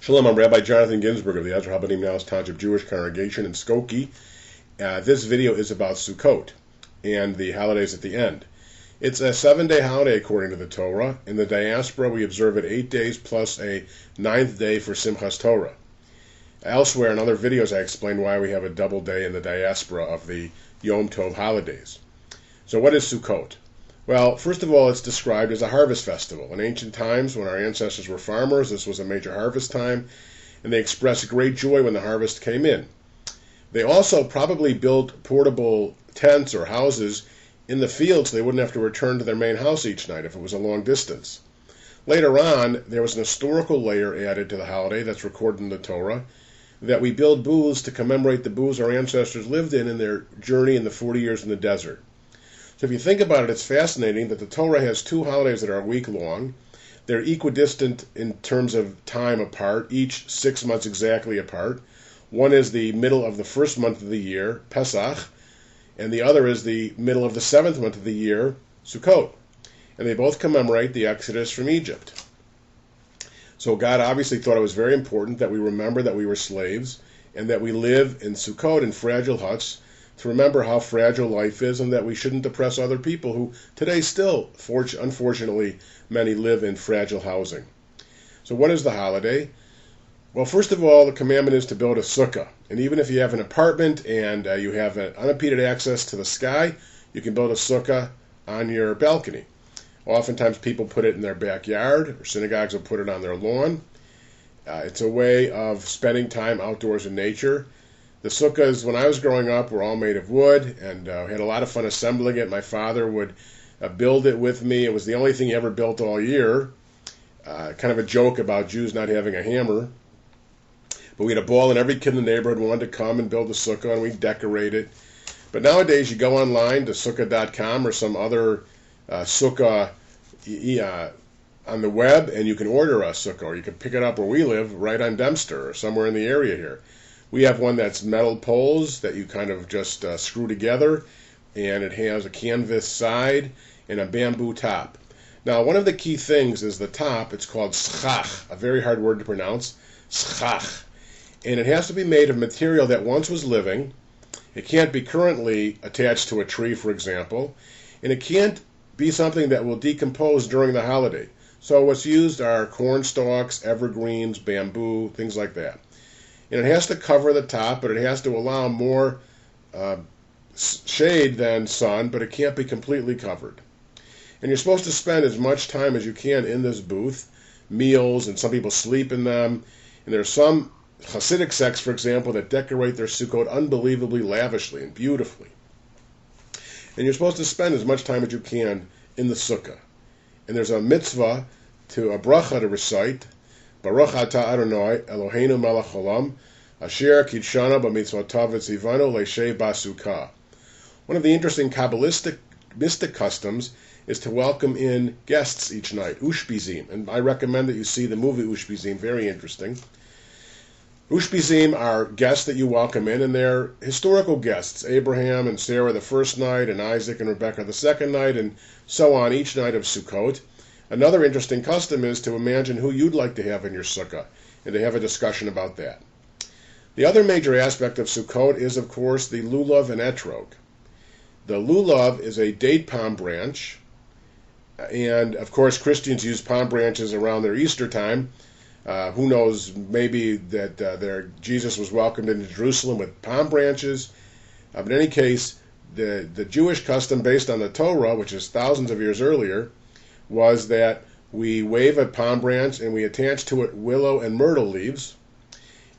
Shalom, I'm Rabbi Jonathan Ginsburg of the Ezra Habanim Nahus Township Jewish Congregation in Skokie. This video is about Sukkot and the holidays at the end. It's a 7-day holiday according to the Torah. In the diaspora, we observe it 8 days plus a 9th day for Simhas Torah. Elsewhere in other videos, I explain why we have a double day in the diaspora of the Yom Tov holidays. So what is Sukkot? Well, first of all, it's described as a harvest festival. In ancient times, when our ancestors were farmers, this was a major harvest time, and they expressed great joy when the harvest came in. They also probably built portable tents or houses in the fields so they wouldn't have to return to their main house each night if it was a long distance. Later on, there was an historical layer added to the holiday that's recorded in the Torah, that we build booths to commemorate the booths our ancestors lived in their journey in the 40 years in the desert. So if you think about it, it's fascinating that the Torah has two holidays that are a week long. They're equidistant in terms of time apart, each 6 months exactly apart. One is the middle of the first month of the year, Pesach, and the other is the middle of the 7th month of the year, Sukkot. And they both commemorate the Exodus from Egypt. So God obviously thought it was very important that we remember that we were slaves and that we live in Sukkot in fragile huts to remember how fragile life is and that we shouldn't oppress other people who today still, unfortunately, many live in fragile housing. So what is the holiday? Well, first of all, the commandment is to build a sukkah. And even if you have an apartment and you have an unimpeded access to the sky, you can build a sukkah on your balcony. Oftentimes people put it in their backyard, or synagogues will put it on their lawn. It's a way of spending time outdoors in nature. The sukkahs, when I was growing up, were all made of wood, and we had a lot of fun assembling it. My father would build it with me. It was the only thing he ever built all year. Kind of a joke about Jews not having a hammer. But we had a ball, and every kid in the neighborhood wanted to come and build a sukkah, and we'd decorate it. But nowadays, you go online to sukkah.com or some other sukkah on the web, and you can order a sukkah, or you can pick it up where we live, right on Dempster, or somewhere in the area here. We have one that's metal poles that you kind of just screw together, and it has a canvas side and a bamboo top. Now, one of the key things is the top. It's called schach, a very hard word to pronounce, schach. And it has to be made of material that once was living. It can't be currently attached to a tree, for example, and it can't be something that will decompose during the holiday. So what's used are corn stalks, evergreens, bamboo, things like that. And it has to cover the top, but it has to allow more shade than sun, but it can't be completely covered. And you're supposed to spend as much time as you can in this booth, meals, and some people sleep in them. And there's some Hasidic sects, for example, that decorate their Sukkot unbelievably lavishly and beautifully. And you're supposed to spend as much time as you can in the sukkah. And there's a mitzvah, a bracha to recite, Baruch atah Adonai Eloheinu melech haolam, asher kitshanu b'mitzvotav v'tzivanu leishei b'sukkah. One of the interesting Kabbalistic mystic customs is to welcome in guests each night, ushpizim. And I recommend that you see the movie Ushpizim, very interesting. Ushpizim are guests that you welcome in, and they're historical guests. Abraham and Sarah the first night, and Isaac and Rebekah the second night, and so on each night of Sukkot. Another interesting custom is to imagine who you'd like to have in your sukkah, and to have a discussion about that. The other major aspect of Sukkot is, of course, the lulav and etrog. The lulav is a date palm branch, and of course Christians use palm branches around their Easter time. Who knows, maybe that Jesus was welcomed into Jerusalem with palm branches. But in any case, the Jewish custom based on the Torah, which is thousands of years earlier, was that we wave a palm branch and we attach to it willow and myrtle leaves.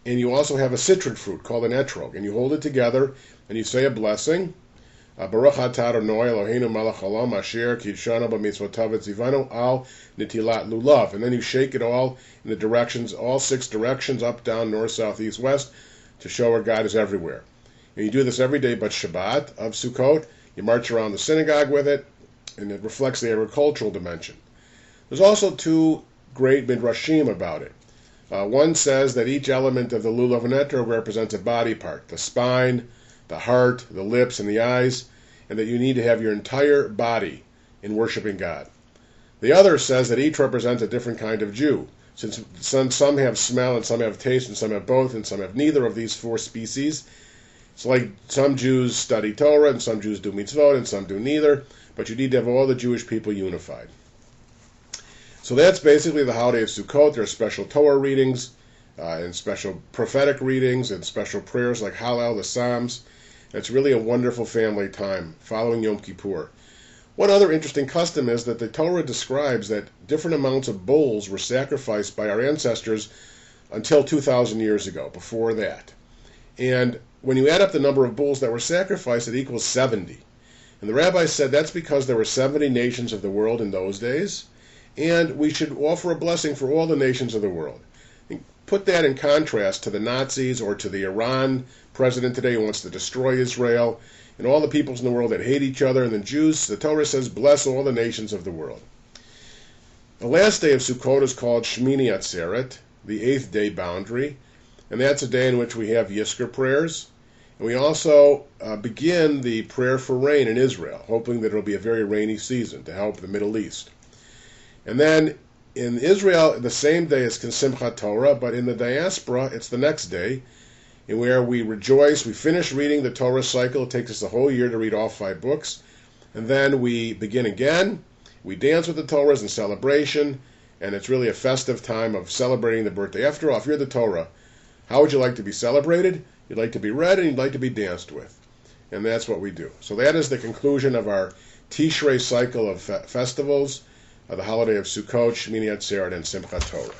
And you also have a citron fruit called an etrog. And you hold it together and you say a blessing. Baruch atah Adonai Eloheinu melech haolam asher kitshanu b'mitzvotav v'tzivanu al netilat lulav. And then you shake it all in the directions, all 6 directions, up, down, north, south, east, west, to show where God is everywhere. And you do this every day but Shabbat of Sukkot. You march around the synagogue with it, and it reflects the agricultural dimension. There's also 2 great midrashim about it. One says that each element of the lulav and etrog represents a body part, the spine, the heart, the lips, and the eyes, and that you need to have your entire body in worshiping God. The other says that each represents a different kind of Jew. Since some have smell and some have taste and some have both and some have neither of these four species, it's like some Jews study Torah and some Jews do mitzvot and some do neither, but you need to have all the Jewish people unified. So that's basically the holiday of Sukkot. There are special Torah readings and special prophetic readings and special prayers like Hallel, the Psalms. It's really a wonderful family time following Yom Kippur. One other interesting custom is that the Torah describes that different amounts of bulls were sacrificed by our ancestors until 2,000 years ago, before that. And when you add up the number of bulls that were sacrificed, it equals 70. And the rabbis said that's because there were 70 nations of the world in those days, and we should offer a blessing for all the nations of the world. And put that in contrast to the Nazis or to the Iran president today who wants to destroy Israel, and all the peoples in the world that hate each other, and the Jews. The Torah says, bless all the nations of the world. The last day of Sukkot is called Shmini Atzeret, the 8th day boundary, and that's a day in which we have Yizkor prayers. And we also begin the prayer for rain in Israel, hoping that it will be a very rainy season to help the Middle East. And then in Israel, the same day is Simhat Torah, but in the diaspora, it's the next day, in where we rejoice. We finish reading the Torah cycle. It takes us a whole year to read all 5 books. And then we begin again. We dance with the Torahs in celebration, and it's really a festive time of celebrating the birthday. After all, if you're the Torah, how would you like to be celebrated? You'd like to be read and you'd like to be danced with. And that's what we do. So that is the conclusion of our Tishrei cycle of festivals, the holiday of Sukkot, Shmini Atzeret, and Simchat Torah.